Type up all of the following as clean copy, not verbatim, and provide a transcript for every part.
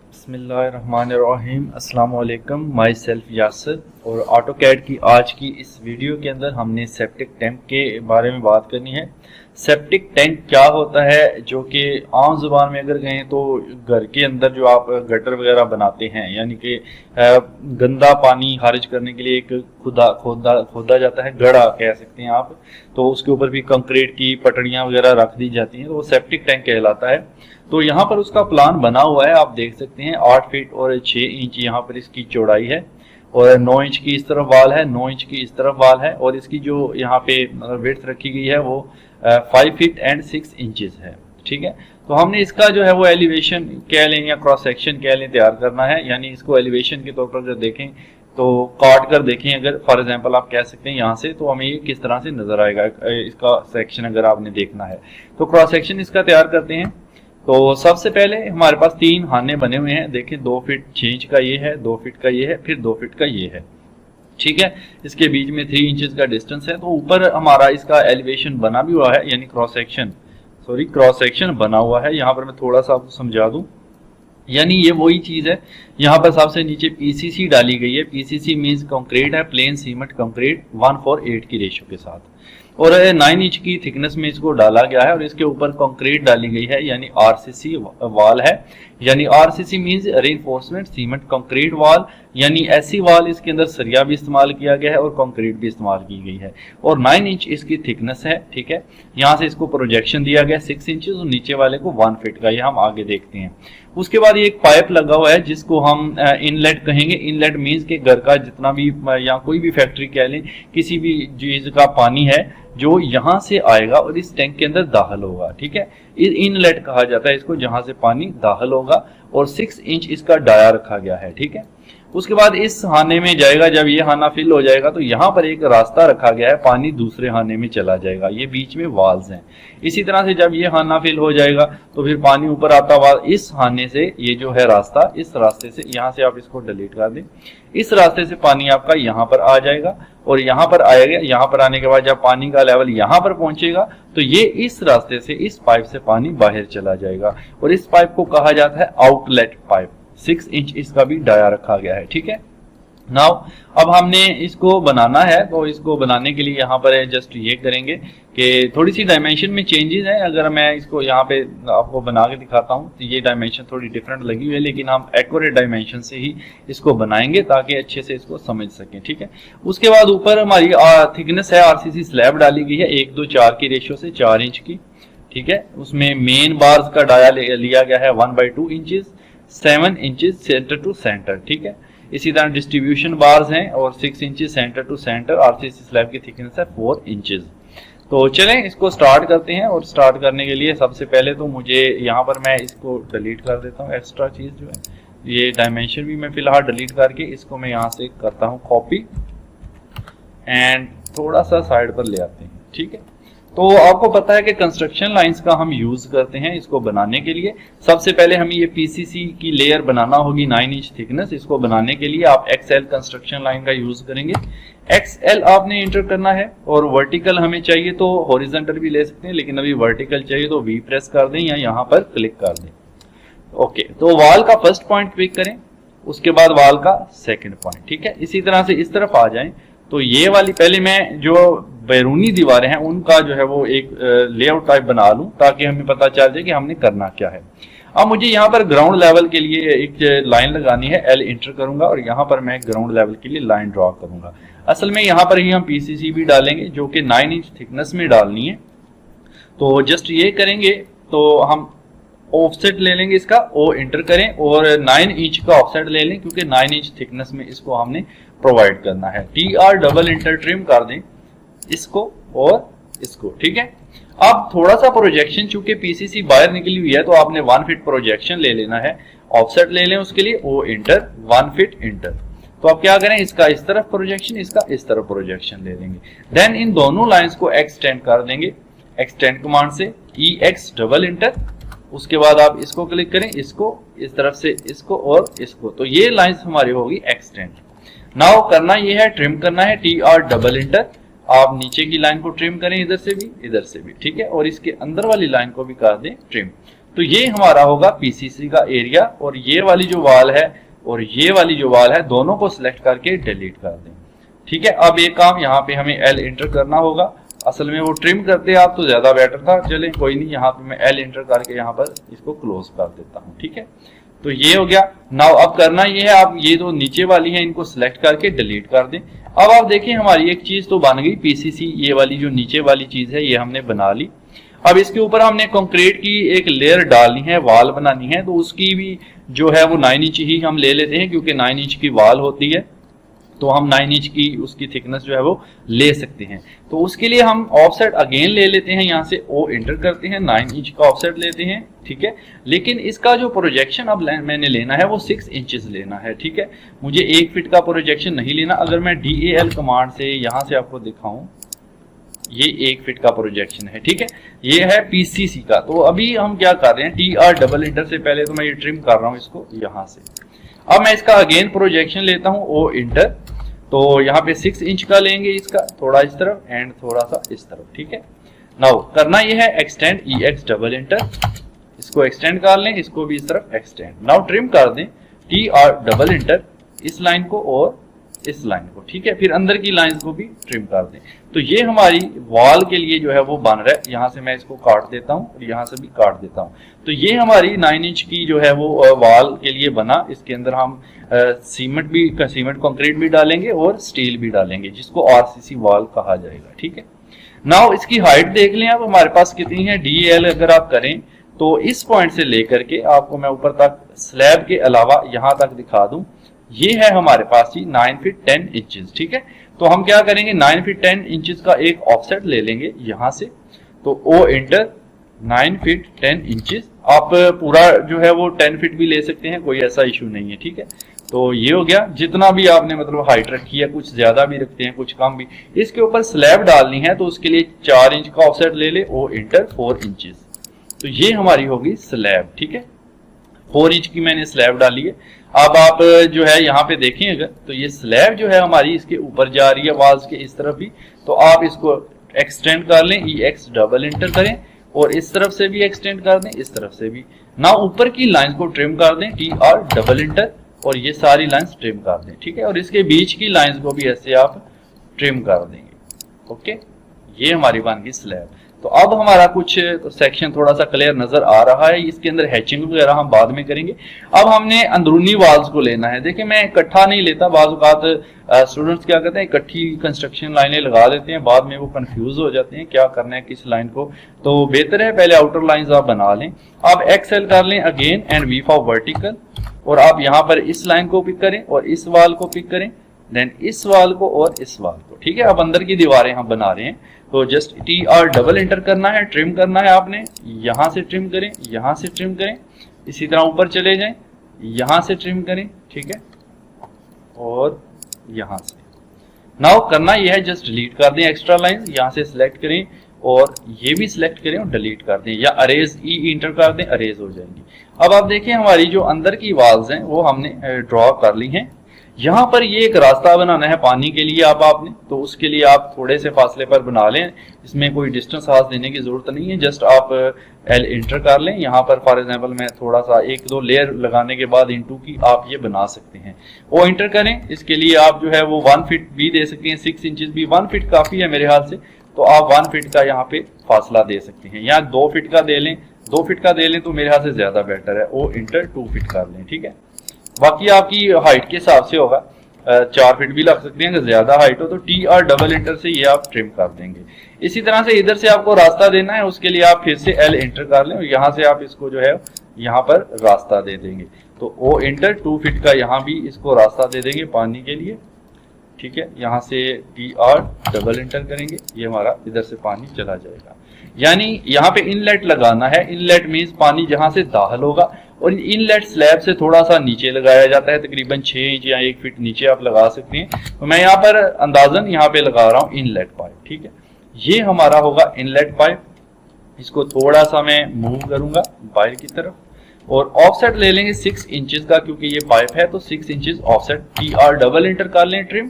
बिस्मिल्लाहिर्रहमानिर्रहीम। अस्सलाम वालेकुम। माई सेल्फ यासर और ऑटोकैड की आज की इस वीडियो के अंदर हमने सेप्टिक टैंक के बारे में बात करनी है। सेप्टिक टैंक क्या होता है, जो कि आम जुबान में अगर कहें तो घर के अंदर जो आप गटर वगैरह बनाते हैं, यानी कि गंदा पानी खारिज करने के लिए एक खोदा जाता है, गड़ा कह सकते हैं आप। तो उसके ऊपर भी कंक्रीट की पटड़ियाँ वगैरह रख दी जाती हैं, तो वो सेप्टिक टैंक कहलाता है। तो यहाँ पर उसका प्लान बना हुआ है, आप देख सकते हैं 8 फीट और 6 इंच यहाँ पर इसकी चौड़ाई है और 9 इंच की इस तरफ वाल है, 9 इंच की इस तरफ वाल है और इसकी जो यहाँ पे विड्थ रखी गई है वो 5 फीट एंड 6 इंचेस है। ठीक है, तो हमने इसका जो है वो एलिवेशन कह लें या क्रॉस सेक्शन कह लें तैयार करना है, यानी इसको एलिवेशन के तौर पर अगर देखें तो काट कर देखें, अगर फॉर एग्जांपल आप कह सकते हैं यहाँ से, तो हमें ये किस तरह से नजर आएगा इसका सेक्शन अगर आपने देखना है। तो क्रॉस सेक्शन इसका तैयार करते हैं। तो सबसे पहले हमारे पास 3 खाने बने हुए हैं, देखिए 2 फीट 6 इंच का ये है, 2 फीट का ये है, फिर 2 फीट का ये है। ठीक है, इसके बीच में 3 इंचेस का डिस्टेंस है। तो ऊपर हमारा इसका एलिवेशन बना भी हुआ है, यानी क्रॉस सेक्शन बना हुआ है। यहाँ पर मैं थोड़ा सा आपको समझा दूं, यानी ये वही चीज है। यहाँ पर सबसे नीचे पीसीसी डाली गई है। पीसीसी मींस कंक्रीट है, प्लेन सीमेंट कंक्रीट 1:8 की रेशियो के साथ, और 9 इंच की थिकनेस में इसको डाला गया है और इसके ऊपर कंक्रीट डाली गई है, यानी आरसीसी वॉल है। यानी RCC means reinforcement cement concrete wall, यानी ऐसी वॉल इसके अंदर सरिया भी इस्तेमाल किया गया है और कंक्रीट भी इस्तेमाल की गई है और 9 इंच इसकी थिकनेस है। ठीक है, यहाँ से इसको प्रोजेक्शन दिया गया 6 इंचेस और नीचे वाले को 1 फीट का, ये हम आगे देखते हैं। उसके बाद ये एक पाइप लगा हुआ है जिसको हम इनलेट कहेंगे। इनलेट मींस के घर का जितना भी या कोई भी फैक्ट्री कह लें, किसी भी चीज का पानी है जो यहां से आएगा और इस टैंक के अंदर दाखिल होगा। ठीक है, इनलेट कहा जाता है इसको, जहां से पानी दाखिल होगा और 6 इंच इसका डाया रखा गया है। ठीक है, उसके बाद इस खाने में जाएगा, जब ये खाना फिल हो जाएगा तो यहाँ पर एक रास्ता रखा गया है, पानी दूसरे खाने में चला जाएगा। ये बीच में वाल्स हैं। इसी तरह से जब ये खाना फिल हो जाएगा तो फिर पानी ऊपर आता हुआ इस खाने से, ये जो है रास्ता, इस रास्ते से, यहाँ से आप इसको डिलीट कर दें, इस रास्ते से पानी आपका यहाँ पर आ जाएगा और यहाँ पर आएगा। यहाँ पर आने के बाद जब पानी का लेवल यहाँ पर पहुंचेगा तो ये इस रास्ते से, इस पाइप से पानी बाहर चला जाएगा और इस पाइप को कहा जाता है आउटलेट पाइप। 6 इंच इसका भी डाया रखा गया है। ठीक है, नाउ अब हमने इसको बनाना है, तो इसको बनाने के लिए यहाँ पर जस्ट ये करेंगे कि थोड़ी सी डायमेंशन में चेंजेस है। अगर मैं इसको यहाँ पे आपको बना के दिखाता हूँ तो ये डायमेंशन थोड़ी डिफरेंट लगी हुई है, लेकिन हम एक्यूरेट डायमेंशन से ही इसको बनाएंगे ताकि अच्छे से इसको समझ सकें। ठीक है, उसके बाद ऊपर हमारी थिकनेस है, आरसीसी स्लैब डाली गई है 1:4 की रेशियो से 4 इंच की। ठीक है, उसमें मेन बार्स का डाया लिया गया है 1/2 inches, 7 inches centre to centre. ठीक है, इसी तरह डिस्ट्रीब्यूशन बार्स हैं और 6 inches centre to centre. RCC slab की थिकनेस है 4 इंचेस। तो चलें इसको स्टार्ट करते हैं, और स्टार्ट करने के लिए सबसे पहले तो मुझे यहाँ पर मैं इसको डिलीट कर देता हूँ, एक्स्ट्रा चीज जो है, ये डायमेंशन भी मैं फिलहाल डिलीट करके इसको मैं यहाँ से करता हूँ कॉपी एंड थोड़ा सा साइड पर ले आते हैं। ठीक है, तो आपको पता है कि कंस्ट्रक्शन लाइंस का हम यूज करते हैं इसको बनाने के लिए। सबसे पहले हमें ये पीसीसी की लेयर बनाना होगी 9 इंच थिकनेस। इसको बनाने के लिए आप एक्सएल कंस्ट्रक्शन लाइन का यूज करेंगे। एक्सएल आपने इंटर करना है और वर्टिकल हमें चाहिए तो हॉरिजॉन्टल भी ले सकते हैं, लेकिन अभी वर्टिकल चाहिए तो वी प्रेस कर दें या यहाँ पर क्लिक कर दें। ओके, तो वॉल का फर्स्ट पॉइंट क्लिक करें, उसके बाद वॉल का सेकेंड पॉइंट। ठीक है, इसी तरह से इस तरफ आ जाएं तो ये वाली पहले मैं जो बैरूनी दीवारें हैं उनका जो है वो एक लेआउट टाइप बना लूं ताकि हमें पता चल जाए कि हमने करना क्या है। अब मुझे यहाँ पर ग्राउंड लेवल के लिए एक लाइन लगानी है, एल इंटर करूंगा और यहाँ पर मैं ग्राउंड लेवल के लिए लाइन ड्रॉ करूंगा। असल में यहाँ पर ही हम पीसीसी भी डालेंगे जो कि 9 इंच थिकनेस में डालनी है। तो जस्ट ये करेंगे तो हम ऑफसेट ले लेंगे, इसका ओ इंटर करें और 9 इंच का ऑफसेट ले लें, क्योंकि 9 इंच थिकनेस में इसको हमने प्रोवाइड करना है। TR डबल इंटर ट्रिम कर दें इसको और इसको। ठीक है, अब थोड़ा सा प्रोजेक्शन, चूंकि पीसीसी बाहर निकली हुई है तो आपने 1 फीट प्रोजेक्शन ले लेना है, ऑफसेट ले लें उसके लिए, ओ इंटर 1 फीट इंटर। तो आप क्या करें, इसका इस तरफ प्रोजेक्शन, इसका इस तरफ प्रोजेक्शन ले लेंगे। देन इन दोनों लाइंस को एक्सटेंड कर देंगे, एक्सटेंड कमांड से EX डबल इंटर। उसके बाद आप इसको क्लिक करें, इसको इस तरफ से, इसको और इसको, तो ये लाइंस हमारी होगी एक्सटेंड। नाउ करना ये है, ट्रिम करना है, TR डबल इंटर। आप नीचे की लाइन को ट्रिम करें, इधर से भी इधर से भी। ठीक है, और इसके अंदर वाली लाइन को भी कर दें ट्रिम। तो ये हमारा होगा पीसीसी का एरिया, और ये वाली जो वाल है और ये वाली जो वाल है दोनों को सिलेक्ट करके डिलीट कर दें। ठीक है, अब एक काम यहाँ पे हमें एल इंटर करना होगा। असल में वो ट्रिम करते आप तो ज्यादा बेटर था, चले कोई नहीं, यहाँ पे मैं एल इंटर करके यहाँ पर इसको क्लोज कर देता हूँ। ठीक है, तो ये हो गया। नाउ अब करना ये है, आप ये जो नीचे वाली है इनको सिलेक्ट करके डिलीट कर दें। अब आप देखें हमारी एक चीज तो बन गई पीसीसी, ये वाली जो नीचे वाली चीज है ये हमने बना ली। अब इसके ऊपर हमने कंक्रीट की एक लेयर डालनी है, वाल बनानी है, तो उसकी भी जो है वो 9 इंच ही हम ले लेते हैं, क्योंकि 9 इंच की वाल होती है तो हम 9 इंच की उसकी थिकनेस जो है वो ले सकते हैं। तो उसके लिए हम ऑफसेट अगेन ले लेते हैं, यहाँ से ओ एंटर करते हैं, 9 इंच का ऑफसेट लेते हैं। ठीक है, लेकिन इसका जो प्रोजेक्शन अब मैंने लेना है वो 6 इंचेस लेना है। ठीक है, मुझे 1 फीट का प्रोजेक्शन नहीं लेना। अगर मैं DAL कमांड से यहाँ से आपको दिखाऊं, ये 1 फीट का प्रोजेक्शन है। ठीक है, ये है पीसीसी का। तो अभी हम क्या कर रहे हैं, TR डबल इंटर से पहले तो मैं ये ट्रिम कर रहा हूँ इसको यहाँ से। अब मैं इसका अगेन प्रोजेक्शन लेता हूँ, ओ इंटर, तो यहाँ पे 6 इंच का लेंगे इसका, थोड़ा इस तरफ एंड थोड़ा सा इस तरफ। ठीक है, नाउ करना ये है एक्सटेंड, EX डबल इंटर, इसको एक्सटेंड कर लें, इसको भी इस तरफ एक्सटेंड। नाउ ट्रिम कर दें, TR डबल इंटर, इस लाइन को और इस लाइन को। ठीक है, फिर अंदर की लाइंस को भी ट्रिम कर दें। तो ये हमारी वॉल के लिए जो है वो बन रहा है। यहाँ से मैं इसको काट देता हूँ और यहाँ से भी काट देता हूँ। तो ये हमारी 9 इंच की जो है वो वॉल के लिए बना। इसके अंदर हम सीमेंट कंक्रीट भी डालेंगे और स्टील भी डालेंगे, जिसको RCC वॉल कहा जाएगा। ठीक है, नाउ इसकी हाइट देख लें अब हमारे पास कितनी है। DAL अगर आप करें तो इस पॉइंट से लेकर के आपको मैं ऊपर तक स्लैब के अलावा यहाँ तक दिखा दूं, ये है हमारे पास ही 9 फीट 10 इंचेस। ठीक है, तो हम क्या करेंगे, 9 फीट 10 इंचेस का एक ऑफसेट ले लेंगे यहाँ से, तो ओ एंटर 9 फीट 10 इंचेस। आप पूरा जो है वो 10 फीट भी ले सकते हैं, कोई ऐसा इशू नहीं है। ठीक है, तो ये हो गया, जितना भी आपने मतलब हाइट रखी है, कुछ ज्यादा भी रखते हैं कुछ कम भी। इसके ऊपर स्लैब डालनी है तो उसके लिए 4 इंच का ऑफसेट ले ले, ओ एंटर 4 इंचेस। तो ये हमारी होगी स्लैब। ठीक है, 4 इंच की मैंने स्लैब डाली है। अब आप जो है यहाँ पे देखें अगर, तो ये स्लैब जो है हमारी इसके ऊपर जा रही है वाल्स के इस तरफ भी, तो आप इसको एक्सटेंड कर लें, EX डबल इंटर करें और इस तरफ से भी एक्सटेंड कर दें, इस तरफ से भी। ना ऊपर की लाइंस को ट्रिम कर दें, TR डबल इंटर, और ये सारी लाइंस ट्रिम कर दें। ठीक है, और इसके बीच की लाइंस को भी ऐसे आप ट्रिम कर देंगे। ओके, ये हमारी बन गई स्लैब। तो अब हमारा कुछ सेक्शन थोड़ा सा क्लियर नजर आ रहा है। इसके अंदर हैचिंग वगैरह हम बाद में करेंगे। अब हमने अंदरूनी वाल्स को लेना है। देखिए, मैं इकट्ठा नहीं लेता, बाज़ औक़ात स्टूडेंट्स क्या करते हैं, इकट्ठी कंस्ट्रक्शन लाइनें लगा देते हैं, बाद में वो कंफ्यूज हो जाते हैं क्या करना है किस लाइन को। तो बेहतर है पहले आउटर लाइंस आप बना लें। अब XL कर लें again and V for vertical, और आप यहाँ पर इस लाइन को पिक करें और इस वाल को पिक करें, देन इस वाल को और इस वाल को। ठीक है, अब अंदर की दीवारें हम बना रहे हैं, तो जस्ट TR डबल इंटर करना है, ट्रिम करना है आपने, यहां से ट्रिम करें, यहां से ट्रिम करें, इसी तरह ऊपर चले जाएं, यहां से ट्रिम करें। ठीक है, और यहां से। नाउ करना यह है, जस्ट डिलीट कर दें एक्स्ट्रा लाइन, यहां से सिलेक्ट करें और ये भी सिलेक्ट करें और डिलीट कर दें, या अरेज E इंटर कर दें, अरेज हो जाएंगी। अब आप देखें हमारी जो अंदर की वाल्स हैं वो हमने ड्रॉ कर ली हैं। यहाँ पर ये एक रास्ता बनाना है पानी के लिए आपने, तो उसके लिए आप थोड़े से फासले पर बना लें, इसमें कोई डिस्टेंस खास देने की जरूरत नहीं है, जस्ट आप L इंटर कर लें। यहाँ पर फॉर एग्जांपल मैं थोड़ा सा 1-2 लेयर लगाने के बाद इनटू की आप ये बना सकते हैं, वो इंटर करें। इसके लिए आप जो है वो 1 फीट भी दे सकते हैं, 6 इंचेस भी, 1 फीट काफी है मेरे ख्याल से, तो आप 1 फीट का यहाँ पे फासला दे सकते हैं, या 2 फीट का दे लें, 2 फीट का दे लें तो मेरे ख्याल से ज्यादा बेटर है, वो इंटर 2 फीट कर लें। ठीक है, बाकी आपकी हाइट के हिसाब से होगा, 4 फीट भी लग सकते हैं अगर ज्यादा हाइट हो तो। TR डबल इंटर से ये आप ट्रिम कर देंगे। इसी तरह से इधर से आपको रास्ता देना है, उसके लिए आप फिर से L इंटर कर लें और यहाँ से आप इसको जो है यहाँ पर रास्ता दे देंगे, तो O इंटर 2 फीट का यहाँ भी इसको रास्ता दे देंगे पानी के लिए। ठीक है, यहाँ से TR डबल इंटर करेंगे, ये हमारा इधर से पानी चला जाएगा। यानी यहाँ पे इनलेट लगाना है, इनलेट मीन्स पानी जहां से दाखिल होगा, और इनलेट स्लैब से थोड़ा सा नीचे लगाया जाता है, तकरीबन 6 इंच या 1 फीट नीचे आप लगा सकते हैं। तो मैं यहाँ पर अंदाजन यहाँ पे लगा रहा हूँ इनलेट पाइप। ठीक है, ये हमारा होगा इनलेट पाइप। इसको थोड़ा सा मैं मूव करूंगा बाहर की तरफ, और ऑफसेट ले लेंगे 6 इंचेस का, क्योंकि ये पाइप है तो 6 inches offset. TR double inter कर लें ट्रिम,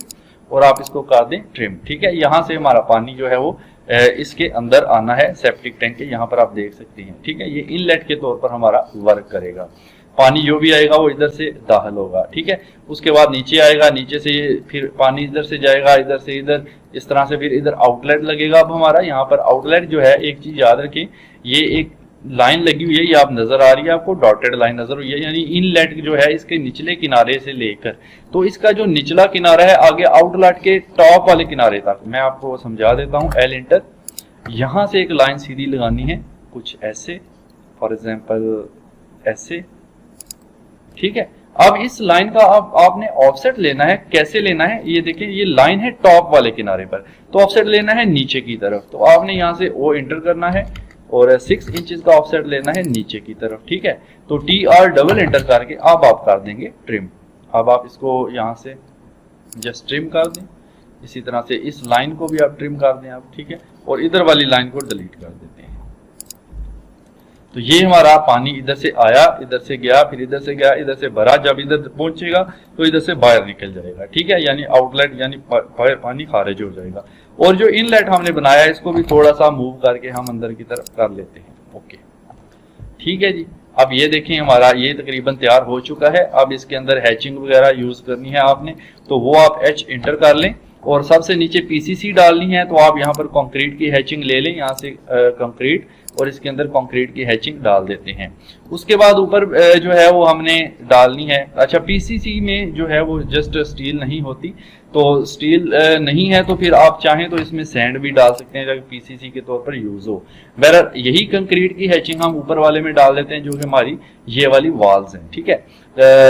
और आप इसको कर दें ट्रिम। ठीक है, यहाँ से हमारा पानी जो है वो इसके अंदर आना है सेप्टिक टैंक के, यहाँ पर आप देख सकते हैं। ठीक है, ये इनलेट के तौर पर हमारा वर्क करेगा। पानी जो भी आएगा वो इधर से दाखिल होगा। ठीक है, उसके बाद नीचे आएगा, नीचे से फिर पानी इधर से जाएगा, इधर से इधर, इस तरह से फिर इधर आउटलेट लगेगा। अब हमारा यहाँ पर आउटलेट जो है, एक चीज याद रखें, ये एक लाइन लगी हुई है, ये आप नजर आ रही है आपको, डॉटेड लाइन नजर हुई है, यानी इनलेट जो है इसके निचले किनारे से लेकर, तो इसका जो निचला किनारा है आगे आउटलेट के टॉप वाले किनारे तक, मैं आपको समझा देता हूँ। एल इंटर, यहां से एक लाइन सीधी लगानी है, कुछ ऐसे, फॉर एग्जाम्पल ऐसे। ठीक है, अब इस लाइन का आपने ऑफसेट लेना है। कैसे लेना है ये देखिए, ये लाइन है टॉप वाले किनारे पर, तो ऑफसेट लेना है नीचे की तरफ। तो आपने यहाँ से ओ एंटर करना है और 6 इंचेस का ऑफसेट लेना है नीचे की तरफ। ठीक है, तो TR डबल एंटर करके अब आप कर देंगे ट्रिम। अब आप इसको यहाँ से जस्ट ट्रिम कर दें, इसी तरह से इस लाइन को भी आप ट्रिम कर दें आप। ठीक है, और इधर वाली लाइन को डिलीट कर देते हैं। तो ये हमारा पानी इधर से आया, इधर से गया, फिर इधर से गया, इधर से भरा, जब इधर पहुंचेगा तो इधर से बाहर निकल जाएगा। ठीक है, यानी आउटलेट यानी पानी खारिज हो जाएगा। और जो इनलेट हमने बनाया है इसको भी थोड़ा सा मूव करके हम अंदर की तरफ कर लेते हैं। ओके, ठीक है जी। अब ये देखें हमारा ये तकरीबन तैयार हो चुका है। अब इसके अंदर हैचिंग वगैरह यूज करनी है आपने, तो वो आप H इंटर कर लें और सबसे नीचे PCC डालनी है, तो आप यहाँ पर कंक्रीट की हैचिंग ले लें, यहाँ से कंक्रीट, और इसके अंदर कंक्रीट की हैचिंग डाल देते हैं। उसके बाद ऊपर जो है वो हमने डालनी है। अच्छा, PCC में जो है वो जस्ट स्टील नहीं होती, तो स्टील नहीं है तो फिर आप चाहें तो इसमें सैंड भी डाल सकते हैं ताकि PCC के तौर पर यूज हो। बहरहाल यही कंक्रीट की हैचिंग हम ऊपर वाले में डाल देते हैं जो कि हमारी ये वाली वॉल्स हैं। ठीक है,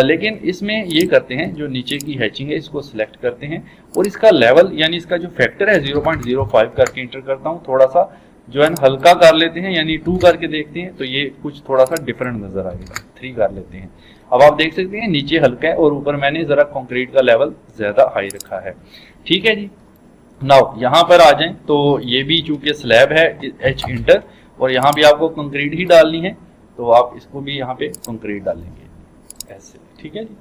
लेकिन इसमें ये करते हैं, जो नीचे की हैचिंग है इसको सिलेक्ट करते हैं और इसका लेवल यानी इसका जो फैक्टर है 0.05 करके इंटर करता हूँ। थोड़ा सा जो है हल्का कर लेते हैं, यानी 2 करके देखते हैं तो ये कुछ थोड़ा सा डिफरेंट नजर आएगा। 3 कर लेते हैं। अब आप देख सकते हैं नीचे हल्का है और ऊपर मैंने जरा कंक्रीट का लेवल ज्यादा हाई रखा है। ठीक है जी। नाउ यहाँ पर आ जाएं तो ये भी चूंकि स्लैब है, H इंटर, और यहाँ भी आपको कंक्रीट ही डालनी है, तो आप इसको भी यहाँ पे कंक्रीट डालेंगे ऐसे। ठीक है जी,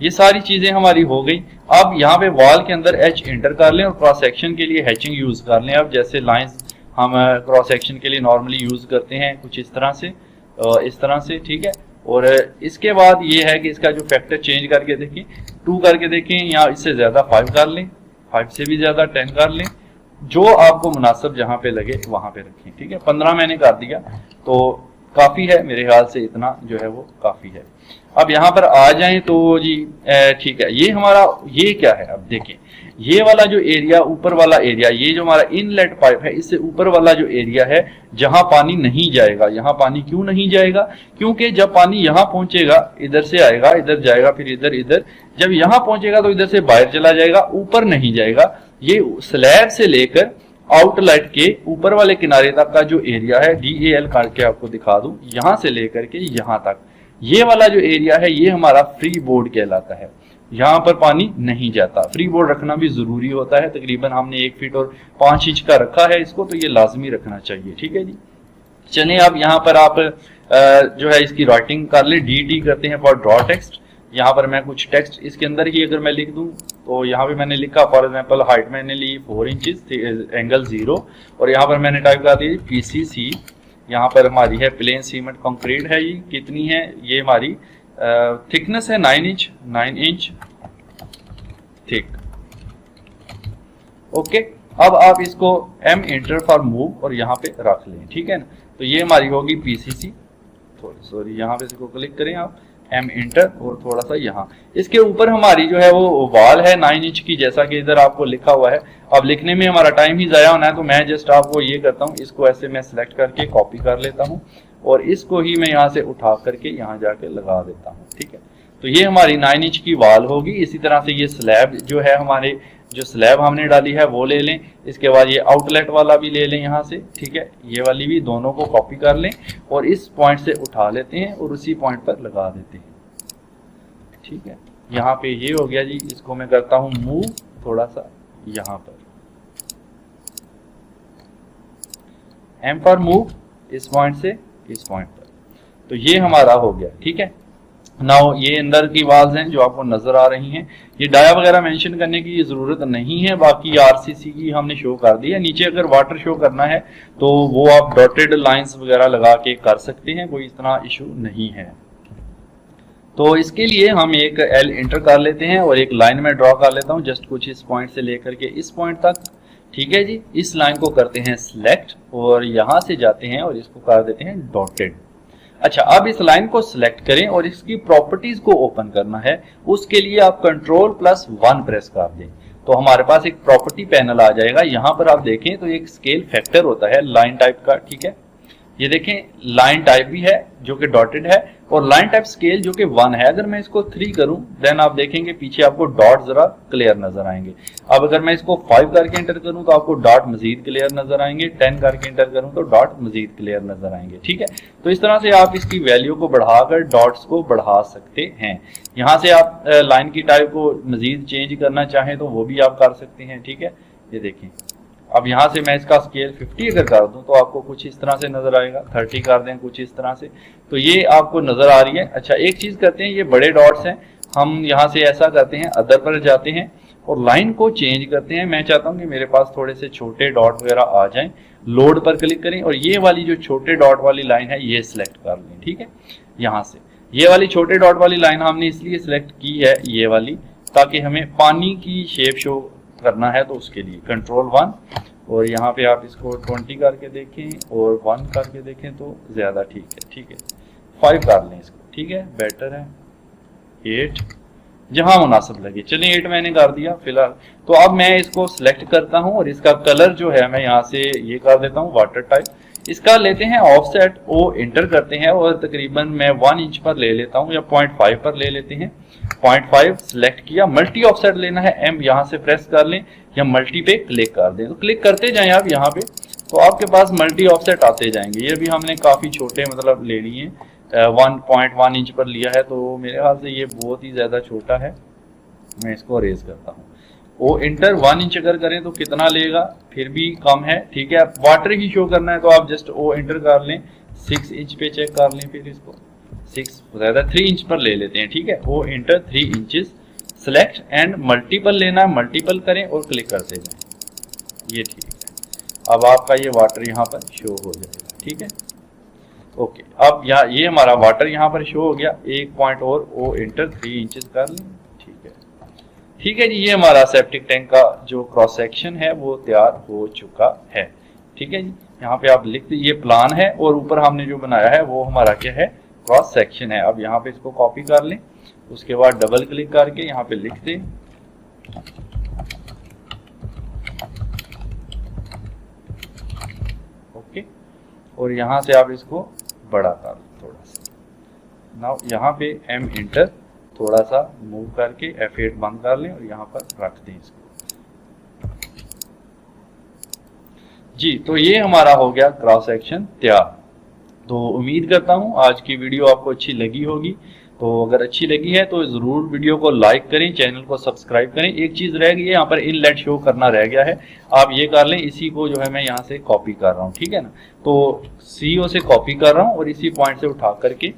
ये सारी चीजें हमारी हो गई। अब यहाँ पे वॉल के अंदर H इंटर कर लें और क्रॉस सेक्शन के लिए हैचिंग यूज कर लें। अब जैसे लाइंस हम क्रॉस सेक्शन के लिए नॉर्मली यूज करते हैं कुछ इस तरह से, इस तरह से। ठीक है, और इसके बाद ये है कि इसका जो फैक्टर चेंज करके देखें, 2 करके देखें या इससे ज्यादा 5 कर लें, 5 से भी ज्यादा 10 कर लें, जो आपको मुनासिब जहां पे लगे वहां पे रखें। ठीक है, 15 मैंने कर दिया तो काफी है मेरे ख्याल से, इतना जो है वो काफी है। अब यहाँ पर आ जाएं तो जी ठीक है, ये हमारा ये क्या है, अब देखें ये वाला जो एरिया, ऊपर वाला एरिया, ये जो हमारा इनलेट पाइप है, इससे ऊपर वाला जो एरिया है जहां पानी नहीं जाएगा। यहाँ पानी क्यों नहीं जाएगा? क्योंकि जब पानी यहाँ पहुंचेगा, इधर से आएगा, इधर जाएगा, फिर इधर इधर, जब यहाँ पहुंचेगा तो इधर से बाहर चला जाएगा, ऊपर नहीं जाएगा। ये स्लैब से लेकर आउटलेट के ऊपर वाले किनारे तक का जो एरिया है, DAL करके आपको दिखा दूं, यहां से लेकर के यहां तक, ये वाला जो एरिया है ये हमारा फ्री बोर्ड कहलाता है। यहाँ पर पानी नहीं जाता। फ्री बोर्ड रखना भी जरूरी होता है। तकरीबन हमने 1 फीट और 5 इंच का रखा है इसको, तो ये लाजमी रखना चाहिए। ठीक है जी, चलें अब यहाँ पर आप जो है इसकी राइटिंग कर ले। DT करते हैं फॉर ड्रॉ टेक्स्ट। यहाँ पर मैं कुछ टेक्स्ट इसके अंदर ही अगर मैं लिख दूं तो यहाँ पे मैंने लिखा, फॉर एग्जाम्पल हाइट मैंने ली 4 इंचेस, एंगल 0, और यहाँ पर मैंने टाइप कर दी PCC। यहाँ पर हमारी है प्लेन सीमेंट कंक्रीट है, ये कितनी है, ये हमारी थिकनेस है 9 इंच थिक। ओके, अब आप इसको M इंटर फॉर मूव और यहाँ पे रख लें। ठीक है ना, तो ये हमारी होगी PCC। सॉरी, यहाँ पे इसको क्लिक करें आप, M इंटर, और थोड़ा सा यहाँ इसके ऊपर हमारी जो है वो वॉल है 9 इंच की, जैसा कि इधर आपको लिखा हुआ है। अब लिखने में हमारा टाइम ही जाया होना है, तो मैं जस्ट आपको ये करता हूँ, इसको ऐसे मैं सिलेक्ट करके कॉपी कर लेता हूँ और इसको ही मैं यहाँ से उठा करके यहाँ जाके लगा देता हूँ। ठीक है, तो ये हमारी 9 इंच की वॉल होगी। इसी तरह से ये स्लैब जो है, हमारे जो स्लैब हमने डाली है वो ले लें। इसके बाद ये आउटलेट वाला भी ले लें यहाँ से। ठीक है, ये वाली भी, दोनों को कॉपी कर लें और इस पॉइंट से उठा लेते हैं और उसी पॉइंट पर लगा देते हैं। ठीक है, यहाँ पे ये हो गया जी। इसको मैं करता हूँ मूव थोड़ा सा यहाँ पर, M फॉर मूव, इस पॉइंट से इस पॉइंट पर, तो ये हमारा हो गया। ठीक है, नाउ ये अंदर की वाल्स हैं जो आपको नजर आ रही हैं। ये डाया वगैरह मेंशन करने की जरूरत नहीं है, बाकी आरसीसी की हमने शो कर दी है। नीचे अगर वाटर शो करना है तो वो आप डॉटेड लाइंस वगैरह लगा के कर सकते हैं, कोई इतना इशू नहीं है। तो इसके लिए हम एक एल इंटर कर लेते हैं और एक लाइन में ड्रॉ कर लेता हूं, जस्ट कुछ इस पॉइंट से लेकर के इस पॉइंट तक। ठीक है जी, इस लाइन को करते हैं सिलेक्ट और यहां से जाते हैं और इसको कर देते हैं डॉटेड। अच्छा, अब इस लाइन को सिलेक्ट करें और इसकी प्रॉपर्टीज को ओपन करना है। उसके लिए आप Ctrl+1 प्रेस कर दें तो हमारे पास एक प्रॉपर्टी पैनल आ जाएगा। यहां पर आप देखें तो एक स्केल फैक्टर होता है लाइन टाइप का। ठीक है, ये देखें लाइन टाइप भी है जो कि डॉटेड है और लाइन टाइप स्केल जो कि 1 है। अगर मैं इसको 3 करूं देन आप देखेंगे पीछे आपको डॉट जरा क्लियर नजर आएंगे। अब अगर मैं इसको 5 करके एंटर करूं तो आपको डॉट मजीद क्लियर नजर आएंगे, 10 करके एंटर करूं तो डॉट मजीद क्लियर नजर आएंगे। ठीक है, तो इस तरह से आप इसकी वैल्यू को बढ़ाकर डॉट्स को बढ़ा सकते हैं। यहां से आप लाइन की टाइप को मजीद चेंज करना चाहें तो वो भी आप कर सकते हैं। ठीक है, ये देखें अब यहां से मैं इसका स्केल 50 अगर कर दूं तो आपको कुछ इस तरह से नजर आएगा, 30 कर दें कुछ इस तरह से, तो ये आपको नजर आ रही है। अच्छा, एक चीज करते हैं, ये बड़े डॉट्स हैं, हम यहां से ऐसा करते हैं अदर पर जाते हैं और लाइन को चेंज करते हैं। मैं चाहता हूं कि मेरे पास थोड़े से छोटे डॉट वगैरह आ जाएं। लोड पर क्लिक करें और ये वाली जो छोटे डॉट वाली लाइन है ये सिलेक्ट कर लें। ठीक है, यहां से ये वाली छोटे डॉट वाली लाइन हमने इसलिए सिलेक्ट की है ये वाली, ताकि हमें पानी की शेप शो करना है, तो उसके लिए Ctrl+1 और यहाँ पे आप इसको 20 करके देखें और 1 करके देखें तो ज्यादा ठीक है। ठीक है, 5 कर लें इसको। ठीक है, बेटर है 8 जहां मुनासिब लगे। चलिए 8 मैंने कर दिया फिलहाल। तो अब मैं इसको सिलेक्ट करता हूं और इसका कलर जो है मैं यहाँ से ये कर देता हूँ वाटर टाइप। इसका लेते हैं ऑफसेट, ओ इंटर करते हैं और तकरीबन मैं 1 इंच पर ले लेता हूँ या 0.5 पर ले लेते हैं। 0.5 सिलेक्ट किया, मल्टी ऑफसेट लेना है, एम यहाँ से प्रेस कर लें या मल्टी पे क्लिक कर दें। तो क्लिक करते जाएं आप यहाँ पे तो आपके पास मल्टी ऑफसेट आते जाएंगे। ये भी हमने काफी छोटे मतलब ले लिए, 1.1 इंच पर लिया है, तो मेरे ख्याल से ये बहुत ही ज्यादा छोटा है। मैं इसको रेज करता हूँ, ओ इंटर 1 इंच अगर करें तो कितना लेगा, फिर भी कम है। ठीक है, वाटर ही शो करना है तो आप जस्ट ओ इंटर कर लें, 6 इंच पे चेक कर लें, फिर इसको 6 ज्यादा 3 इंच पर ले लेते हैं। ठीक है, ओ इंटर 3 इंचेस सिलेक्ट एंड मल्टीपल लेना है, मल्टीपल करें और क्लिक करते जाएं। ये ठीक है, अब आपका ये वाटर यहाँ पर शो हो जाएगा। ठीक है, ओके, अब यहाँ ये हमारा वाटर यहाँ पर शो हो गया। 1 पॉइंट और ओ इंटर 3 इंचेस कर लें। ठीक है जी, ये हमारा सेप्टिक टैंक का जो क्रॉस सेक्शन है वो तैयार हो चुका है। ठीक है जी, यहाँ पे आप लिख ये प्लान है और ऊपर हमने जो बनाया है वो हमारा क्या है, क्रॉस सेक्शन है। अब यहाँ पे इसको कॉपी कर लें, उसके बाद डबल क्लिक करके यहाँ पे लिख दें ओके, और यहाँ से आप इसको बड़ा कर लें थोड़ा सा। नाउ यहाँ पे एम इंटर थोड़ा सा मूव करके F8 बंद कर लें और यहाँ पर रख दें इसको जी। तो ये हमारा हो गया क्रॉस सेक्शन तैयार। तो उम्मीद करता हूँ आज की वीडियो आपको अच्छी लगी होगी। तो अगर अच्छी लगी है तो जरूर वीडियो को लाइक करें, चैनल को सब्सक्राइब करें। एक चीज रह गई है, यहाँ पर इनलेट शो करना रह गया है, आप ये कर लें। इसी को जो है मैं यहाँ से कॉपी कर रहा हूँ, ठीक है ना। तो CO से कॉपी कर रहा हूँ और इसी पॉइंट से उठा करके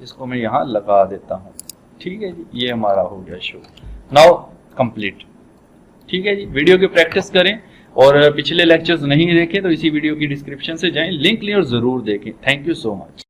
इसको मैं यहाँ लगा देता हूँ। ठीक है जी, ये हमारा हो गया शो नाउ कंप्लीट। ठीक है जी, वीडियो की प्रैक्टिस करें और पिछले लेक्चर्स नहीं देखे तो इसी वीडियो की डिस्क्रिप्शन से जाएं, लिंक लें और जरूर देखें। Thank you so much.